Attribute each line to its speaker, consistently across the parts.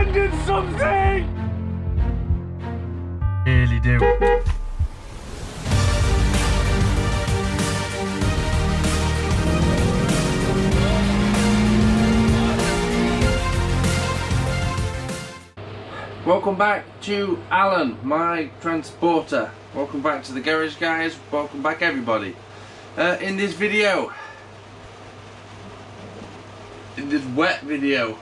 Speaker 1: demanded something! Really do. Welcome back to Alan, my transporter. Welcome back to the garage, guys. Welcome back, everybody. In this video, in this wet video,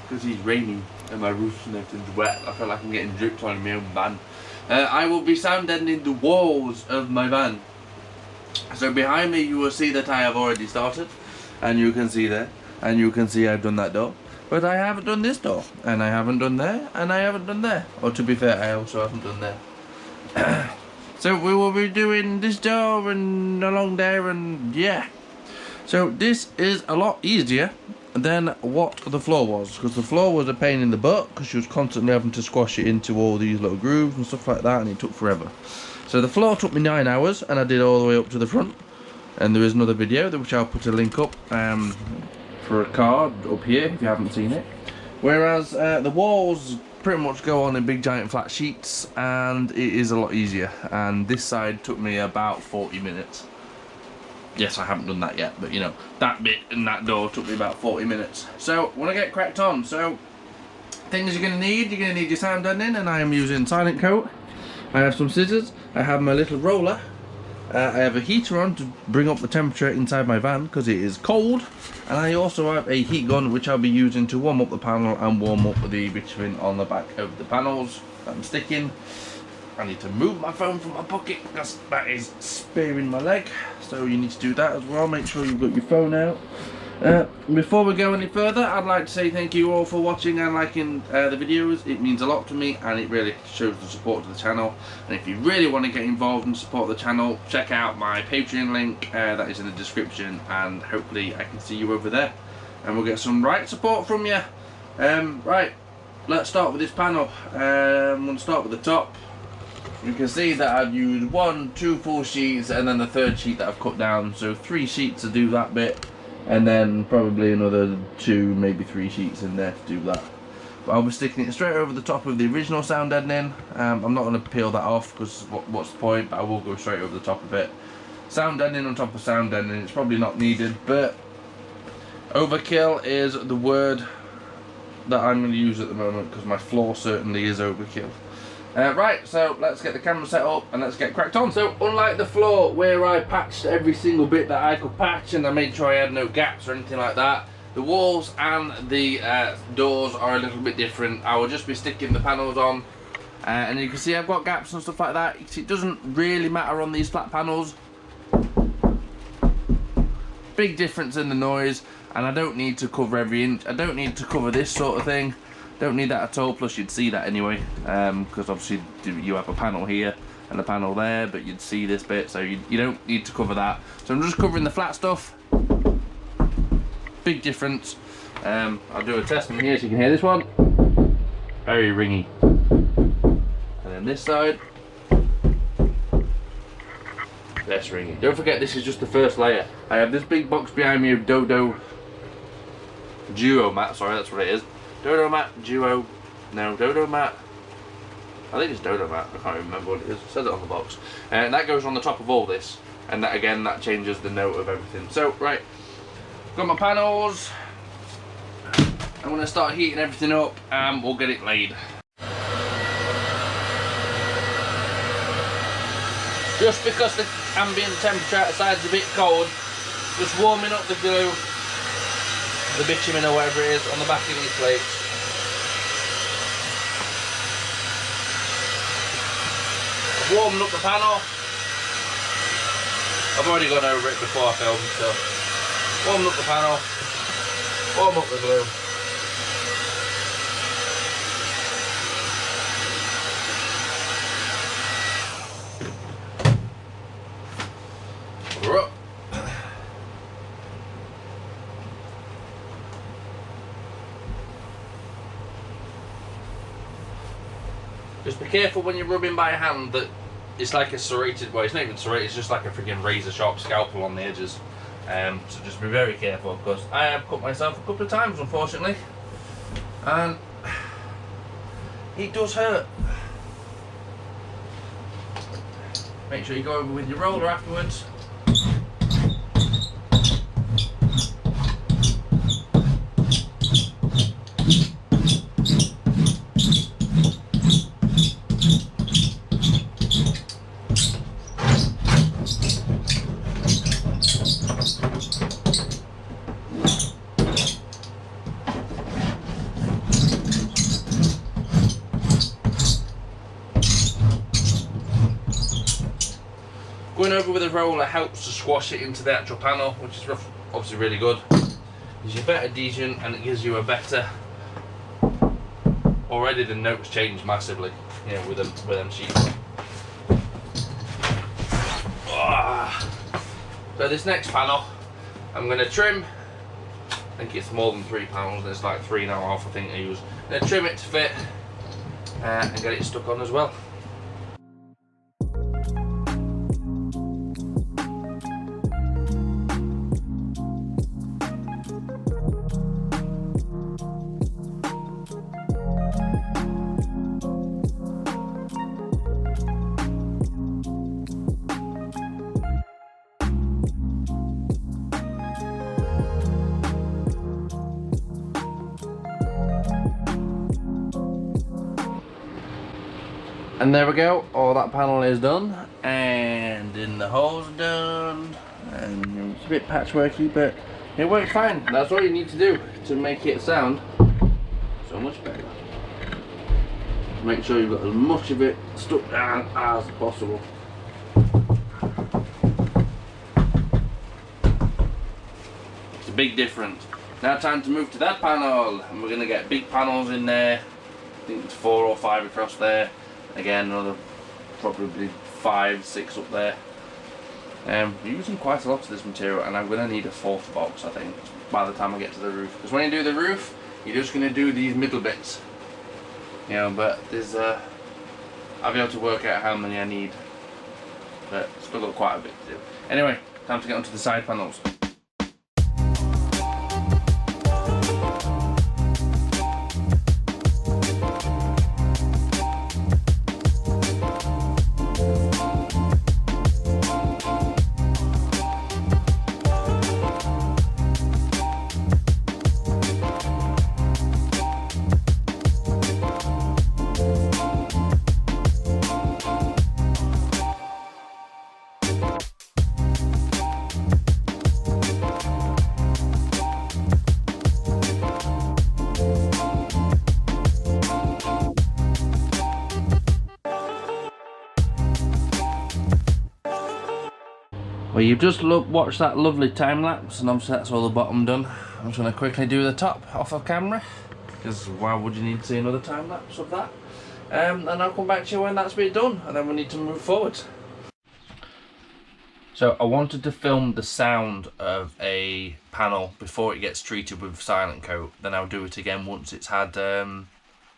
Speaker 1: because it's raining and my roof and everything's wet, I feel like I'm getting dripped on in my own van. I will be sound deadening the walls of my van. So behind me you will see that I have already started, and you can see there, and you can see I've done that door. But I haven't done this door, and I haven't done there, and I haven't done there. Or to be fair, I also haven't done there. So we will be doing this door and along there, and yeah. So this is a lot easier than what the floor was, because the floor was a pain in the butt, because she was constantly having to squash it into all these little grooves and stuff like that, and it took forever. So the floor took me 9 hours, and I did all the way up to the front. And there is another video, which I'll put a link up for a card up here if you haven't seen it. Whereas the walls pretty much go on in big giant flat sheets, and it is a lot easier. And this side took me about 40 minutes. Yes, I haven't done that yet, but you know, that bit and that door took me about 40 minutes. So when I get cracked on, so things you're going to need your sound deadening, and I am using Silent Coat. I have some scissors, I have my little roller, I have a heater on to bring up the temperature inside my van because it is cold, and I also have a heat gun which I'll be using to warm up the panel and warm up the bitumen on the back of the panels that I'm sticking. I need to move my phone from my pocket because that is spearing my leg, so you need to do that as well. Make sure you've got your phone out. Before we go any further, I'd like to say thank you all for watching and liking the videos. It means a lot to me, and it really shows the support to the channel. And if you really want to get involved and support the channel, check out my Patreon link, that is in the description, and hopefully I can see you over there and we'll get some right support from you. Right, let's start with this panel. I'm going to start with the top. You can see that I've used 1, 2 full sheets, and then the third sheet that I've cut down, so 3 sheets to do that bit. And then probably another 2, maybe 3 sheets in there to do that. But I'll be sticking it straight over the top of the original sound deadening. I'm not going to peel that off because what's the point, but I will go straight over the top of it. Sound deadening on top of sound deadening, it's probably not needed, but overkill is the word that I'm going to use at the moment, because my floor certainly is overkill. Right, so let's get the camera set up and let's get cracked on. So unlike the floor where I patched every single bit that I could patch and I made sure I had no gaps or anything like that, the walls and the doors are a little bit different. I will just be sticking the panels on, and you can see I've got gaps and stuff like that. It doesn't really matter on these flat panels. Big difference in the noise, and I don't need to cover every inch. I don't need to cover this sort of thing. Don't need that at all, plus you'd see that anyway, because obviously you have a panel here and a panel there, but you'd see this bit, so you don't need to cover that. So I'm just covering the flat stuff. Big difference. I'll do a test in here so you can hear this one. Very ringy. And then this side. Less ringy. Don't forget, this is just the first layer. I have this big box behind me of Duo mat, sorry, that's what it is. Dodo mat, Duo, no, Dodo mat, I think it's Dodo mat, I can't even remember what it is, it says it on the box. And that goes on the top of all this, and that again, that changes the note of everything. So, right, got my panels, I'm going to start heating everything up and we'll get it laid. Just because the ambient temperature outside is a bit cold, just warming up the glue, the bitumen or whatever it is on the back of these plates. I've warmed up the panel. I've already gone over it before I filmed, so warmed up the panel, warm up the glue. We're up. Just be careful when you're rubbing by hand that it's like a serrated, well it's not even serrated, it's just like a freaking razor sharp scalpel on the edges. So just be very careful, because I have cut myself a couple of times unfortunately, and It does hurt. Make sure you go over with your roller afterwards. Going over with a roller helps to squash it into the actual panel, which is obviously really good. Gives you better adhesion and it gives you a better. Already the notes change massively, you know, with them sheets. So this next panel, I'm going to trim. I think it's more than 3 panels. It's like 3.5, I think I use. I'm going to trim it to fit and get it stuck on as well. And there we go, all that panel is done, and then the holes are done, and it's a bit patchworky, but it works fine. That's all you need to do to make it sound so much better. Make sure you've got as much of it stuck down as possible. It's a big difference. Now time to move to that panel, and we're going to get big panels in there. I think it's 4 or 5 across there. Again, another probably 5, 6 up there. We're using quite a lot of this material, and I'm going to need a 4th box, I think, by the time I get to the roof. Because when you do the roof, you're just going to do these middle bits, you know. But there's I'll be able to work out how many I need, but still got quite a bit to do. Anyway, time to get onto the side panels. Well, you've just watched that lovely time lapse, and obviously that's all the bottom done. I'm just going to quickly do the top off of camera, because why would you need to see another time lapse of that? And I'll come back to you when that's been done, and then we need to move forward. So I wanted to film the sound of a panel before it gets treated with silent coat. Then I'll do it again once it's had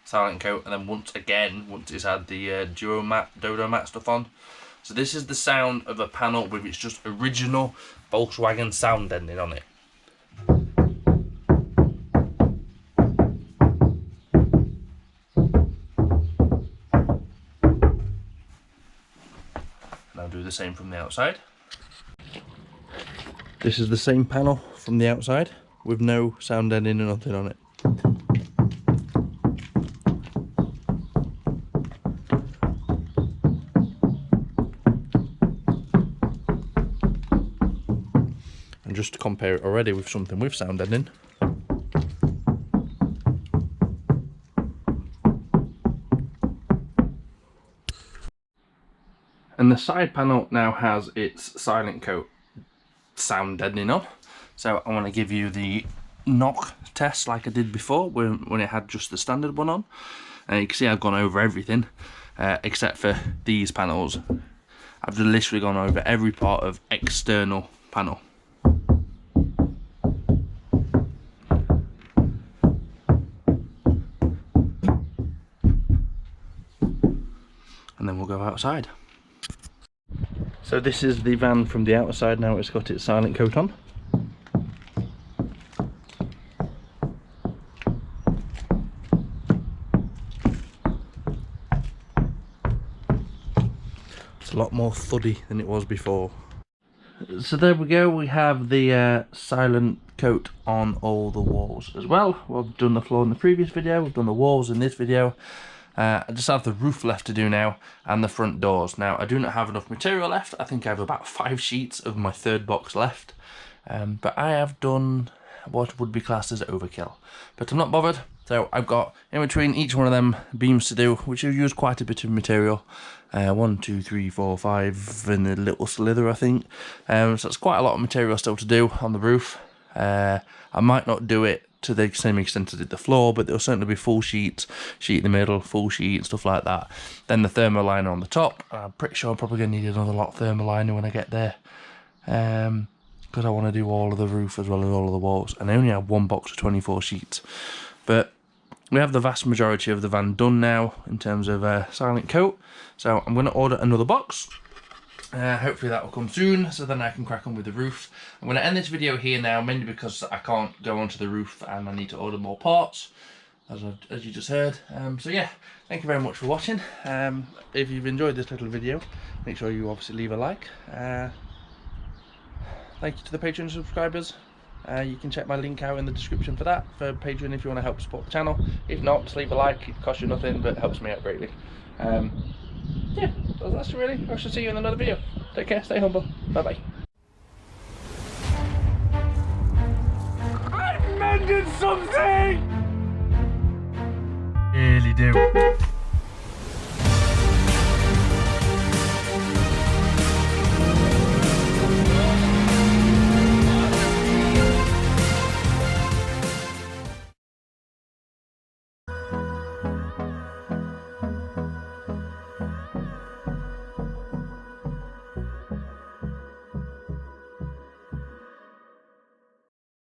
Speaker 1: silent coat, and then once it's had the Dodo Mat stuff on. So this is the sound of a panel with its just original Volkswagen sound deadening on it. And I'll do the same from the outside. This is the same panel from the outside with no sound deadening or nothing on it. And just to compare it already with something with sound deadening. And the side panel now has its silent coat sound deadening on. So I want to give you the knock test like I did before when it had just the standard one on. And you can see I've gone over everything except for these panels. I've literally gone over every part of external panel. And then we'll go outside. So this is the van from the outside now it's got its silent coat on. lot more thuddy than it was before. So there we go, we have the silent coat on all the walls as well. We've done the floor in the previous video, we've done the walls in this video. I just have the roof left to do now, and the front doors. Now, I do not have enough material left. I think I have about 5 sheets of my third box left. But I have done what would be classed as overkill. But I'm not bothered. So I've got in between each one of them beams to do, which will use quite a bit of material. 1, 2, 3, 4, 5 in a little slither, I think. So it's quite a lot of material still to do on the roof. I might not do it to the same extent as I did the floor, but there'll certainly be full sheets, sheet in the middle, full sheet, stuff like that. Then the Thermoliner on the top. I'm pretty sure I'm probably going to need another lot of Thermoliner when I get there. Because I want to do all of the roof as well as all of the walls. And I only have one box of 24 sheets. But we have the vast majority of the van done now in terms of silent coat. So I'm going to order another box. Hopefully that will come soon, so then I can crack on with the roof. I'm going to end this video here now, mainly because I can't go onto the roof and I need to order more parts, as you just heard. So yeah, thank you very much for watching. If you've enjoyed this little video, make sure you obviously leave a like. Thank you to the Patreon subscribers. You can check my link out in the description for that, for Patreon, if you want to help support the channel. If not, just leave a like. It costs you nothing, but it helps me out greatly. Yeah, that's really. I shall see you in another video. Take care, stay humble. Bye bye. I mended something! Really do.